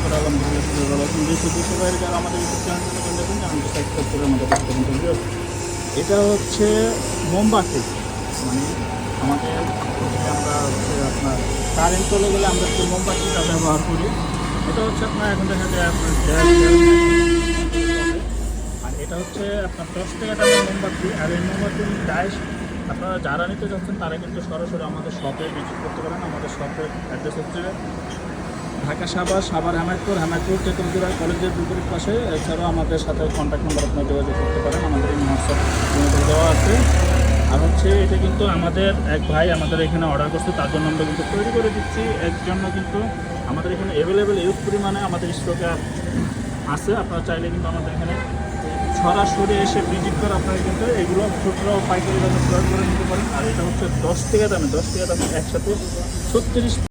করে আলহামদুলিল্লাহ ভালো আছেন। দেশে দেশের বাইরে যারা আমাদের ইউটিউব চ্যানেল দেখুন চ্যানেলটি সাবস্ক্রাইব করে আমাদের কাছে করুন। এটা হচ্ছে মোমবাতি, মানে আমাদের আমরা হচ্ছে আপনার কারেন্ট চলে গেলে আমরা যে মোমবাতিটা ব্যবহার করি, এটা হচ্ছে আপনার এখন দেখা যায় আপনার আর এটা হচ্ছে আপনার 10 টাকা দামের মোমবাতি। আর এই মোমবাতির প্রাইস আপনারা যারা নিতে চাচ্ছেন তারা কিন্তু সরাসরি আমাদের শপে ভিজিট করতে পারেন। আমাদের শপের অ্যাড্রেস হচ্ছে ঢাকা সাভার হেমায়তপুর তেতুলজোড়া কলেজের বিপরীত পাশে। এছাড়াও আমাদের সাথে কন্ট্যাক্ট নাম্বার আপনারা যোগাযোগ করতে পারেন, আমাদের এই হোয়াটসঅ্যাপ দেওয়া আছে। আর হচ্ছে এটা কিন্তু আমাদের এক ভাই আমাদের এখানে অর্ডার করছে, তার জন্য আমরা কিন্তু তৈরি করে দিচ্ছি। এর জন্য কিন্তু আমাদের এখানে অ্যাভেলেবেল ইউজ পরিমাণে আমাদের স্টকে আছে। আপনারা চাইলে কিন্তু আমাদের এখানে সরাসরি এসে ভিজিট করে আপনারা কিন্তু এগুলো খুচরা ও পাইকারি দামে ক্রয় করে নিতে পারেন। আর এটা হচ্ছে 10 টাকা দামে একসাথে 36